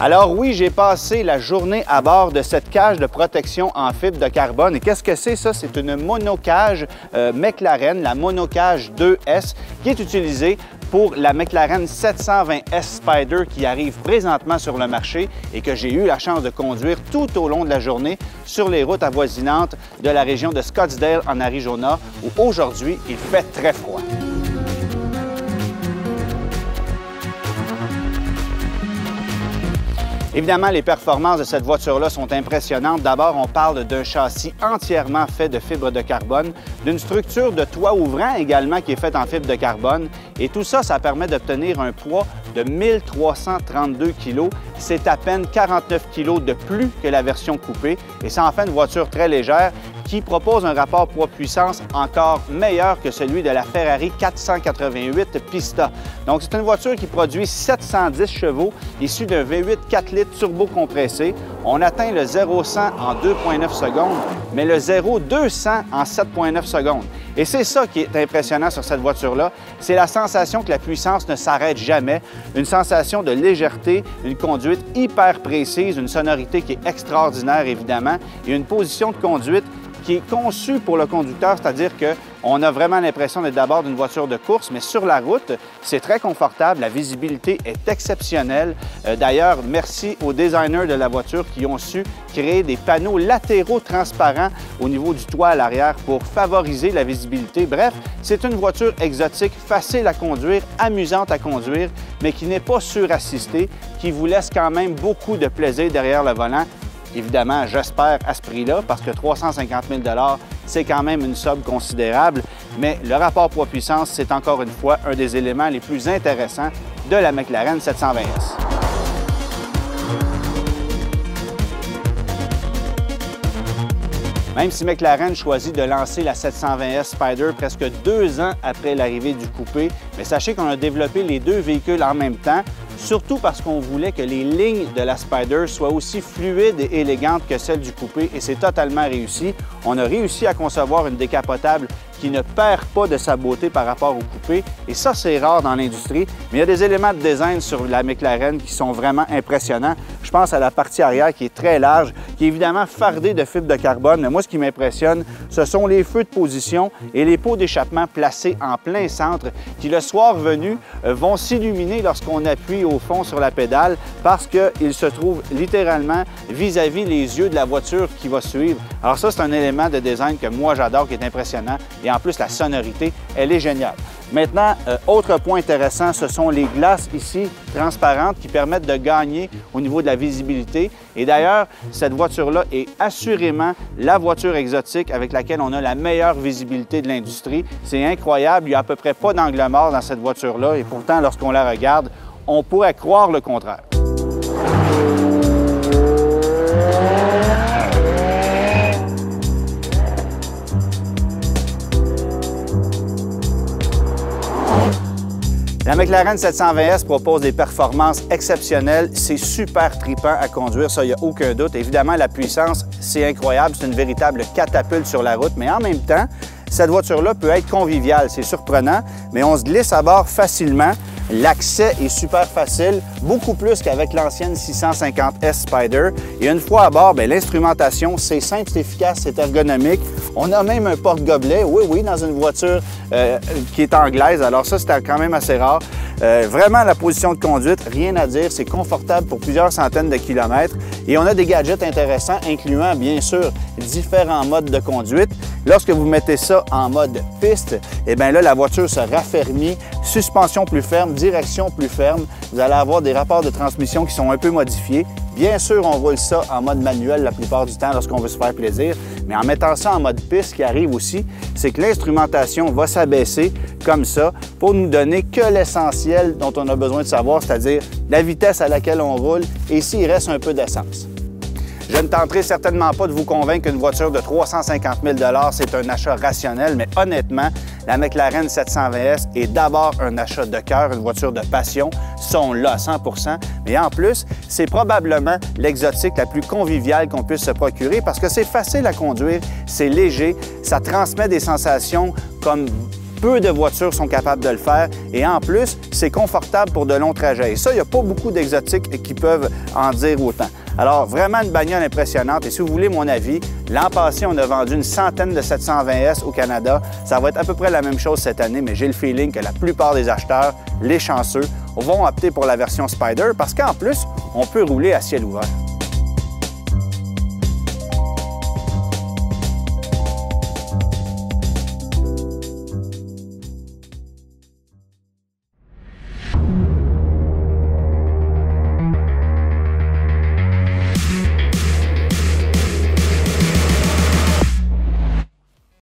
Alors oui, j'ai passé la journée à bord de cette cage de protection en fibre de carbone. Et qu'est-ce que c'est ça? C'est une monocage McLaren, la monocage 2S, qui est utilisée pour la McLaren 720S Spyder qui arrive présentement sur le marché et que j'ai eu la chance de conduire tout au long de la journée sur les routes avoisinantes de la région de Scottsdale en Arizona, où aujourd'hui, il fait très froid. Évidemment, les performances de cette voiture-là sont impressionnantes. D'abord, on parle d'un châssis entièrement fait de fibre de carbone, d'une structure de toit ouvrant également qui est faite en fibre de carbone. Et tout ça, ça permet d'obtenir un poids de 1332 kg. C'est à peine 49 kg de plus que la version coupée. Et ça en fait une voiture très légère qui propose un rapport poids-puissance encore meilleur que celui de la Ferrari 488 Pista. Donc, c'est une voiture qui produit 710 chevaux, issue d'un V8 4 litres turbo-compressé. On atteint le 0-100 en 2,9 secondes, mais le 0-200 en 7,9 secondes. Et c'est ça qui est impressionnant sur cette voiture-là, c'est la sensation que la puissance ne s'arrête jamais, une sensation de légèreté, une conduite hyper précise, une sonorité qui est extraordinaire évidemment, et une position de conduite qui est conçue pour le conducteur, c'est-à-dire qu'on a vraiment l'impression d'être d'abord d'une voiture de course, mais sur la route, c'est très confortable, la visibilité est exceptionnelle. D'ailleurs, merci aux designers de la voiture qui ont su créer des panneaux latéraux transparents au niveau du toit à l'arrière pour favoriser la visibilité. Bref, c'est une voiture exotique, facile à conduire, amusante à conduire, mais qui n'est pas surassistée, qui vous laisse quand même beaucoup de plaisir derrière le volant. Évidemment, j'espère à ce prix-là, parce que 350 000 $, c'est quand même une somme considérable, mais le rapport poids-puissance, c'est encore une fois un des éléments les plus intéressants de la McLaren 720S. Même si McLaren choisit de lancer la 720S Spyder presque 2 ans après l'arrivée du coupé, mais sachez qu'on a développé les deux véhicules en même temps, surtout parce qu'on voulait que les lignes de la Spyder soient aussi fluides et élégantes que celles du coupé, et c'est totalement réussi. On a réussi à concevoir une décapotable qui ne perd pas de sa beauté par rapport au coupé, et ça, c'est rare dans l'industrie, mais il y a des éléments de design sur la McLaren qui sont vraiment impressionnants. Je pense à la partie arrière qui est très large, qui est évidemment fardée de fibres de carbone, mais moi, ce qui m'impressionne, ce sont les feux de position et les pots d'échappement placés en plein centre qui, le soir venu, vont s'illuminer lorsqu'on appuie au fond sur la pédale parce qu'ils se trouvent littéralement vis-à-vis les yeux de la voiture qui va suivre. Alors ça, c'est un élément de design que moi, j'adore, qui est impressionnant. Et en plus, la sonorité, elle est géniale. Maintenant, autre point intéressant, ce sont les glaces ici transparentes qui permettent de gagner au niveau de la visibilité. Et d'ailleurs, cette voiture-là est assurément la voiture exotique avec laquelle on a la meilleure visibilité de l'industrie. C'est incroyable, il n'y a à peu près pas d'angle mort dans cette voiture-là et pourtant, lorsqu'on la regarde, on pourrait croire le contraire. La McLaren 720S propose des performances exceptionnelles. C'est super trippant à conduire, ça, il n'y a aucun doute. Évidemment, la puissance, c'est incroyable. C'est une véritable catapulte sur la route. Mais en même temps, cette voiture-là peut être conviviale. C'est surprenant, mais on se glisse à bord facilement. L'accès est super facile, beaucoup plus qu'avec l'ancienne 650S Spyder. Et une fois à bord, l'instrumentation, c'est simple, c'est efficace, c'est ergonomique. On a même un porte-gobelet, oui, dans une voiture qui est anglaise. Alors ça, c'était quand même assez rare. Vraiment, la position de conduite, rien à dire. C'est confortable pour plusieurs centaines de kilomètres. Et on a des gadgets intéressants, incluant, bien sûr, différents modes de conduite. Lorsque vous mettez ça en mode piste, eh bien là, la voiture se raffermit, suspension plus ferme, direction plus ferme. Vous allez avoir des rapports de transmission qui sont un peu modifiés. Bien sûr, on roule ça en mode manuel la plupart du temps lorsqu'on veut se faire plaisir, mais en mettant ça en mode piste, ce qui arrive aussi, c'est que l'instrumentation va s'abaisser comme ça pour nous donner que l'essentiel dont on a besoin de savoir, c'est-à-dire la vitesse à laquelle on roule et s'il reste un peu d'essence. Je ne tenterai certainement pas de vous convaincre qu'une voiture de 350 000 $, c'est un achat rationnel, mais honnêtement, la McLaren 720S est d'abord un achat de cœur, une voiture de passion. Ça, on l'a à 100 %. Mais en plus, c'est probablement l'exotique la plus conviviale qu'on puisse se procurer parce que c'est facile à conduire, c'est léger, ça transmet des sensations comme Peu de voitures sont capables de le faire et en plus, c'est confortable pour de longs trajets. Et ça, il n'y a pas beaucoup d'exotiques qui peuvent en dire autant. Alors, vraiment une bagnole impressionnante. Et si vous voulez mon avis, l'an passé, on a vendu une centaine de 720S au Canada. Ça va être à peu près la même chose cette année, mais j'ai le feeling que la plupart des acheteurs, les chanceux, vont opter pour la version Spyder parce qu'en plus, on peut rouler à ciel ouvert.